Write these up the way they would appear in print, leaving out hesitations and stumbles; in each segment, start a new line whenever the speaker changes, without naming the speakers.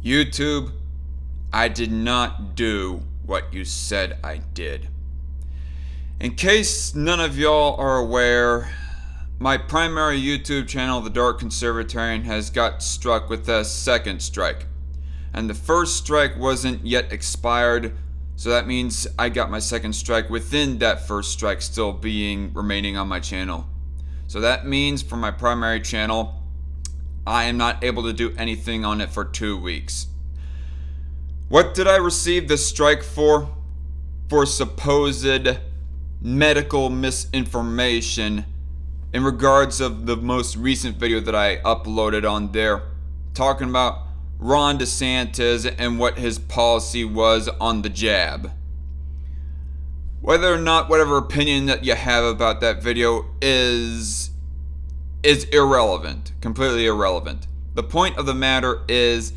YouTube, I did not do what you said I did. In case none of y'all are aware, my primary YouTube channel, The Dark Conservatarian, has got struck with a second strike. And the first strike wasn't yet expired, so that means I got my second strike within that first strike still remaining on my channel. So that means for my primary channel, I am not able to do anything on it for 2 weeks. What did I receive this strike for? For supposed medical misinformation in regards of the most recent video that I uploaded on there, talking about Ron DeSantis and what his policy was on the jab. Whether or not whatever opinion that you have about that video is irrelevant, completely irrelevant. The point of the matter is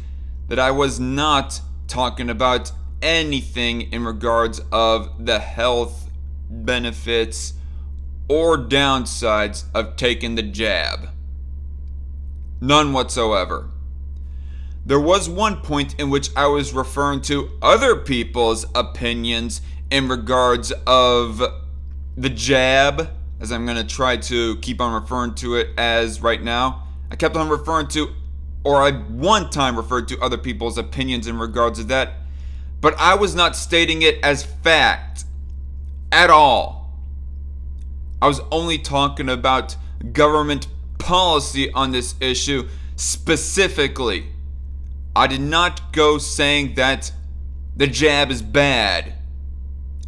that I was not talking about anything in regards of the health benefits or downsides of taking the jab. None whatsoever. There was one point in which I was referring to other people's opinions in regards of the jab, as I'm going to try to keep on referring to it as right now. I kept on referring to, or I one time referred to other people's opinions in regards to that, but I was not stating it as fact at all. I was only talking about government policy on this issue specifically. I did not go saying that the jab is bad.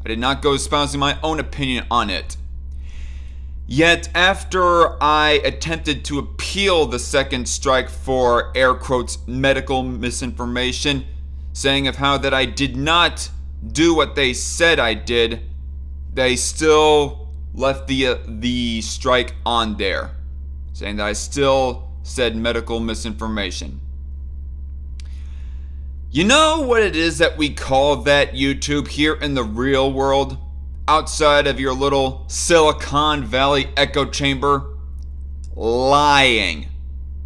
I did not go espousing my own opinion on it. Yet after I attempted to appeal the second strike for air quotes medical misinformation, saying of how that I did not do what they said I did, they still left the strike on there, saying that I still said medical misinformation. You know what it is that we call that, YouTube, here in the real world? Outside of your little Silicon Valley echo chamber? Lying.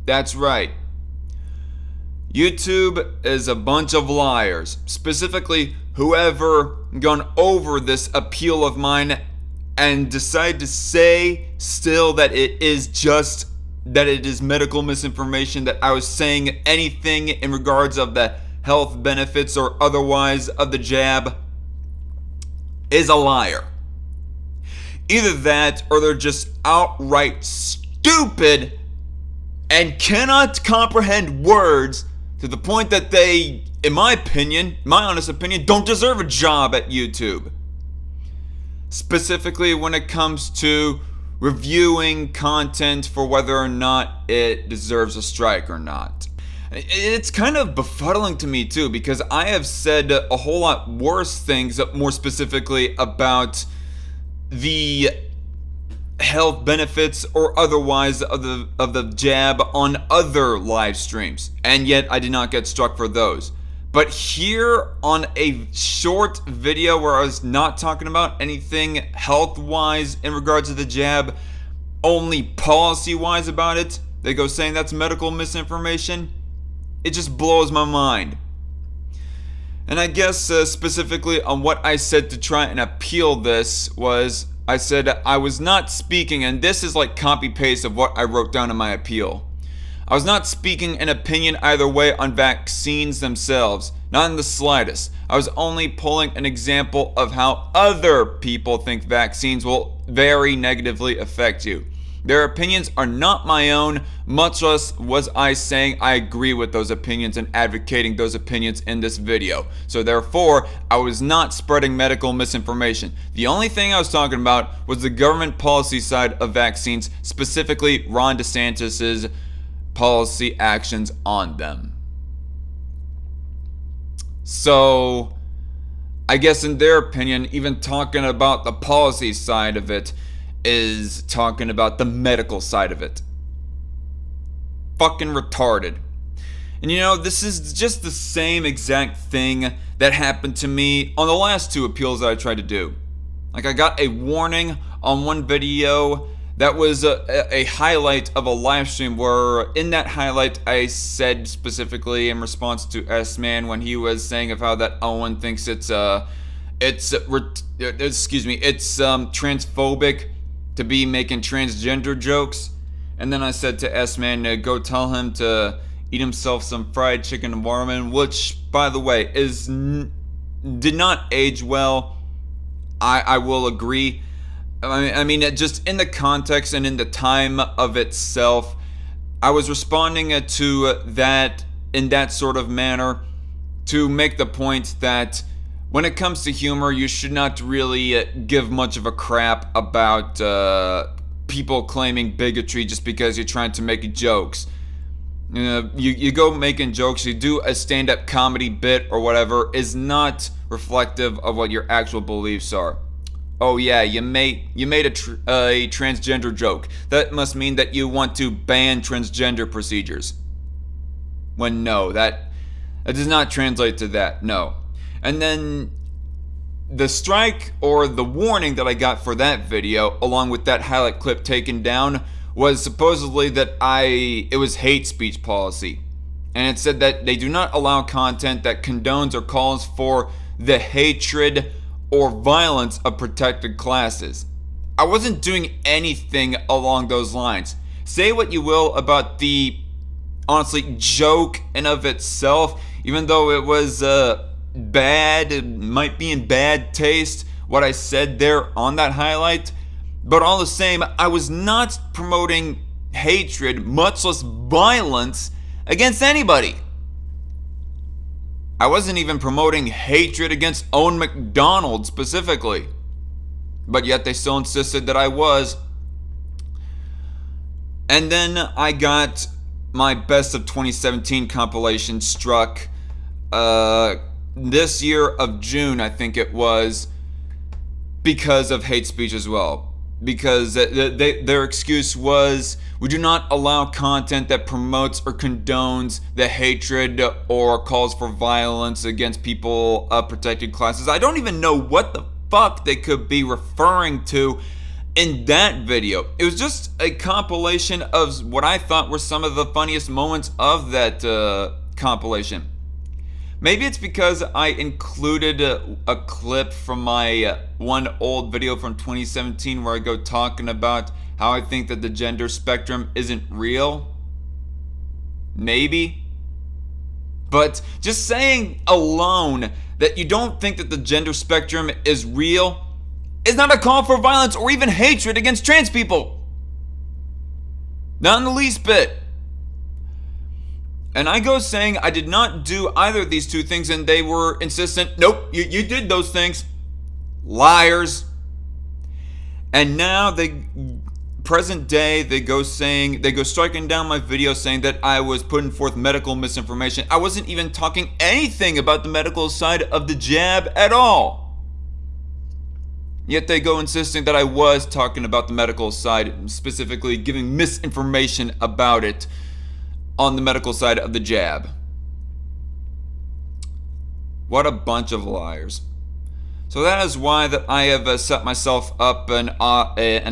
That's right. YouTube is a bunch of liars. Specifically, whoever gone over this appeal of mine and decide to say still that it is medical misinformation, that I was saying anything in regards of the health benefits or otherwise of the jab, is a liar. Either that, or they're just outright stupid and cannot comprehend words to the point that they, in my opinion, my honest opinion, don't deserve a job at YouTube. Specifically when it comes to reviewing content for whether or not it deserves a strike or not. It's kind of befuddling to me too, because I have said a whole lot worse things, more specifically about the health benefits or otherwise of the jab on other live streams, and yet I did not get struck for those. But here on a short video where I was not talking about anything health-wise in regards to the jab, only policy-wise about it, they go saying that's medical misinformation. It just blows my mind. And I guess specifically on what I said to try and appeal this was, I said I was not speaking, and this is like copy-paste of what I wrote down in my appeal. I was not speaking an opinion either way on vaccines themselves, not in the slightest. I was only pulling an example of how other people think vaccines will very negatively affect you. Their opinions are not my own, much less was I saying I agree with those opinions and advocating those opinions in this video. So therefore, I was not spreading medical misinformation. The only thing I was talking about was the government policy side of vaccines, specifically Ron DeSantis' policy actions on them. So, I guess in their opinion, even talking about the policy side of it is talking about the medical side of it. Fucking retarded. And you know, this is just the same exact thing that happened to me on the last two appeals that I tried to do. Like, I got a warning on one video That was a highlight of a live stream where, in that highlight, I said specifically in response to S-Man when he was saying of how that Owen thinks it's transphobic to be making transgender jokes. And then I said to S-Man to go tell him to eat himself some fried chicken and watermelon, which, by the way, did not age well. I will agree. I mean, just in the context and in the time of itself, I was responding to that in that sort of manner to make the point that when it comes to humor, you should not really give much of a crap about people claiming bigotry just because you're trying to make jokes. You go making jokes, you do a stand-up comedy bit or whatever is not reflective of what your actual beliefs are. Oh yeah, you made a transgender joke. That must mean that you want to ban transgender procedures. When no, that does not translate to that, no. And then the strike or the warning that I got for that video, along with that highlight clip taken down, was supposedly that it was hate speech policy. And it said that they do not allow content that condones or calls for the hatred or violence of protected classes. I wasn't doing anything along those lines. Say what you will about the, honestly, joke in of itself, even though it was bad, it might be in bad taste, what I said there on that highlight, but all the same, I was not promoting hatred, much less violence, against anybody. I wasn't even promoting hatred against Owen McDonald specifically. But yet they still insisted that I was. And then I got my Best of 2017 compilation struck this year of June, I think it was, because of hate speech as well. Because their excuse was, we do not allow content that promotes or condones the hatred or calls for violence against people of protected classes. I don't even know what the fuck they could be referring to in that video. It was just a compilation of what I thought were some of the funniest moments of that compilation. Maybe it's because I included a clip from my one old video from 2017 where I go talking about how I think that the gender spectrum isn't real. Maybe. But just saying alone that you don't think that the gender spectrum is real is not a call for violence or even hatred against trans people. Not in the least bit. And I go saying I did not do either of these two things, and they were insistent, nope, you did those things. Liars. And now present day, they go striking down my video saying that I was putting forth medical misinformation. I wasn't even talking anything about the medical side of the jab at all. Yet they go insisting that I was talking about the medical side, specifically giving misinformation about it on the medical side of the jab. What a bunch of liars. So that is why that I have set myself up an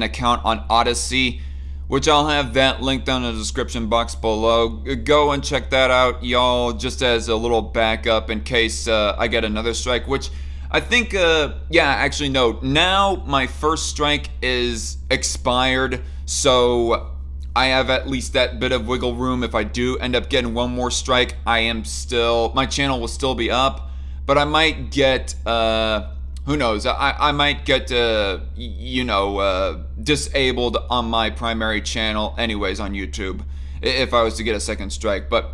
account on Odysee, which I'll have that linked down in the description box below. Go and check that out, y'all, just as a little backup in case I get another strike, which I think, actually no, now my first strike is expired, so I have at least that bit of wiggle room. If I do end up getting one more strike, my channel will still be up, but I might get, who knows, I might get, disabled on my primary channel anyways on YouTube, if I was to get a second strike, but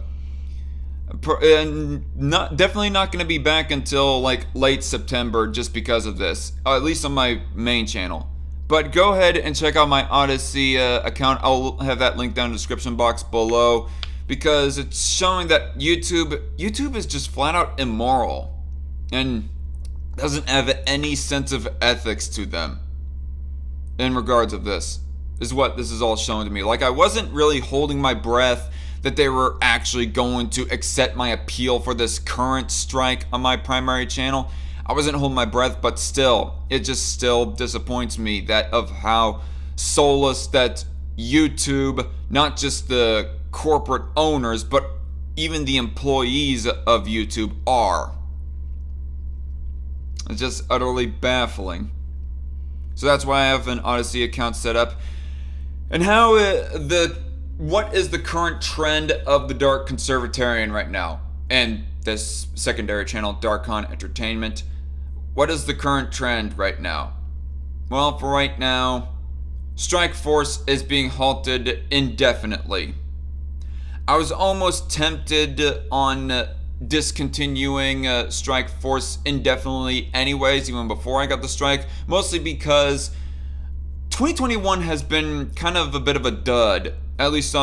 definitely not going to be back until like late September just because of this, at least on my main channel. But go ahead and check out my Odysee account. I'll have that link down in the description box below, because it's showing that YouTube is just flat out immoral and doesn't have any sense of ethics to them in regards of this. Is what this is all showing to me. Like, I wasn't really holding my breath that they were actually going to accept my appeal for this current strike on my primary channel. I wasn't holding my breath, but still, it just still disappoints me that of how solace that YouTube, not just the corporate owners, but even the employees of YouTube are. It's just utterly baffling. So that's why I have an Odysee account set up. And what is the current trend of the Dark Conservatarian right now? And this secondary channel, Darkon Entertainment. What is the current trend right now? Well, for right now, Strike Force is being halted indefinitely. I was almost tempted on discontinuing Strike Force indefinitely anyways, even before I got the strike, mostly because 2021 has been kind of a bit of a dud, at least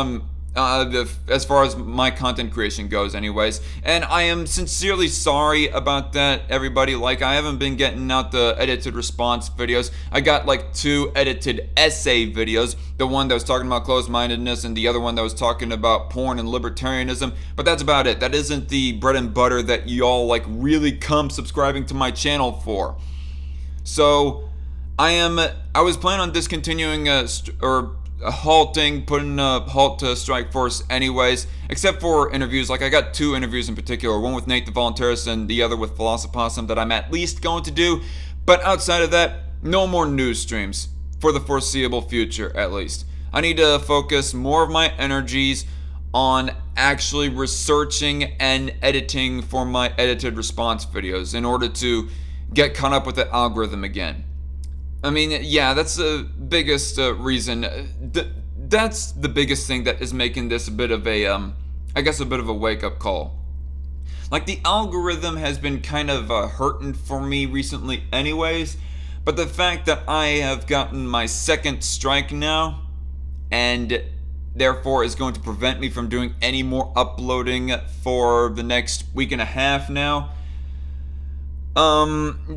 as far as my content creation goes anyways, and I am sincerely sorry about that, everybody. Like, I haven't been getting out the edited response videos. I got like 2 edited essay videos, the one that was talking about closed-mindedness and the other one that was talking about porn and libertarianism, but that's about it. That isn't the bread and butter that y'all like really come subscribing to my channel for. So I was planning on discontinuing putting a halt to Strike Force anyways, except for interviews. Like, I got 2 interviews in particular, one with Nate the Voluntarist and the other with Philosophossum, that I'm at least going to do. But outside of that, no more news streams for the foreseeable future, at least. I need to focus more of my energies on actually researching and editing for my edited response videos in order to get caught up with the algorithm again. I mean, yeah, that's the biggest reason. That's the biggest thing that is making this a bit of a, I guess, a bit of a wake-up call. Like, the algorithm has been kind of hurting for me recently anyways, but the fact that I have gotten my 2nd strike now, and therefore is going to prevent me from doing any more uploading for the next week and a half now,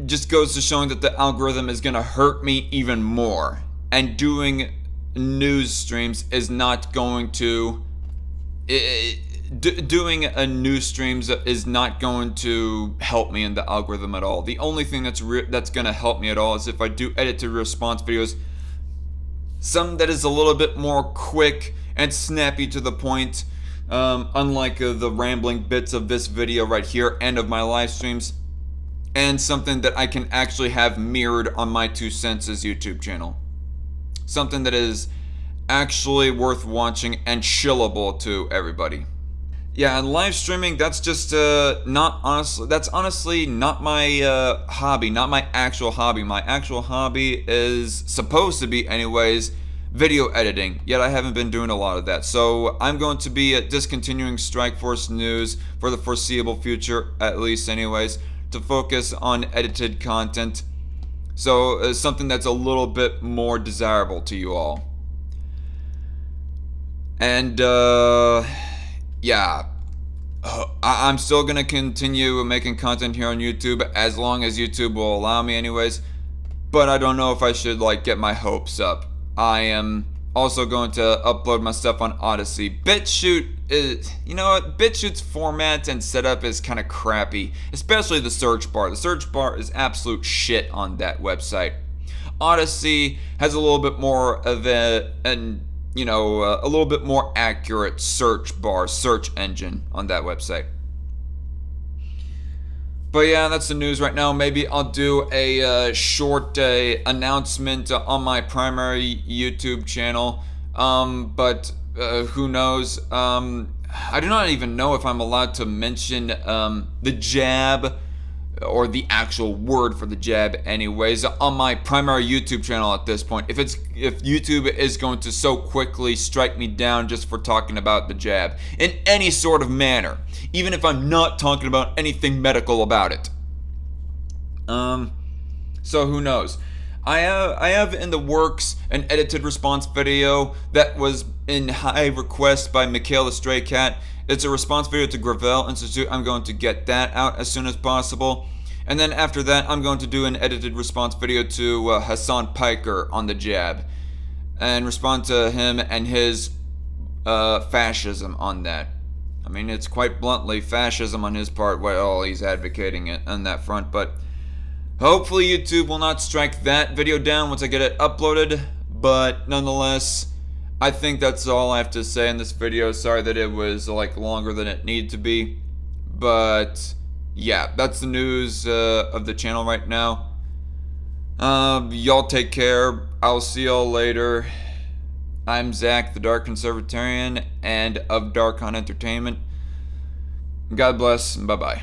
just goes to showing that the algorithm is gonna hurt me even more, and doing news streams is not going to doing a news streams is not going to help me in the algorithm at all. The only thing that's gonna help me at all is if I do edited response videos, some that is a little bit more quick and snappy to the point, unlike the rambling bits of this video right here and of my live streams, and something that I can actually have mirrored on my 2 Senses YouTube channel. Something that is actually worth watching and chillable to everybody. Yeah, and live streaming, that's just that's honestly not my hobby, not my actual hobby. My actual hobby is supposed to be anyways video editing, yet I haven't been doing a lot of that. So I'm going to be discontinuing Strike Force news for the foreseeable future, at least anyways, to focus on edited content, so something that's a little bit more desirable to you all. And yeah, I'm still gonna continue making content here on YouTube as long as YouTube will allow me anyways, but I don't know if I should like get my hopes up. I am also going to upload my stuff on Odysee. BitChute is, you know what, BitChute's format and setup is kind of crappy, especially the search bar. The search bar is absolute shit on that website. Odysee has a little bit more of a little bit more accurate search engine on that website. But yeah, that's the news right now. Maybe I'll do a short announcement on my primary YouTube channel. But who knows? I do not even know if I'm allowed to mention the jab, or the actual word for the jab anyways, on my primary YouTube channel at this point. If YouTube is going to so quickly strike me down just for talking about the jab in any sort of manner, even if I'm not talking about anything medical about it. So who knows? I have in the works an edited response video that was in high request by Mikhail the Stray Cat. It's a response video to Gravel Institute. I'm going to get that out as soon as possible. And then after that, I'm going to do an edited response video to Hassan Piker on the jab, and respond to him and his fascism on that. I mean, it's quite bluntly fascism on his part, well, he's advocating it on that front, but hopefully YouTube will not strike that video down once I get it uploaded. But nonetheless, I think that's all I have to say in this video. Sorry that it was like longer than it needed to be. But yeah, that's the news of the channel right now. Y'all take care. I'll see y'all later. I'm Zach, the Dark Conservatarian, and of Dark Con Entertainment. God bless, and bye-bye.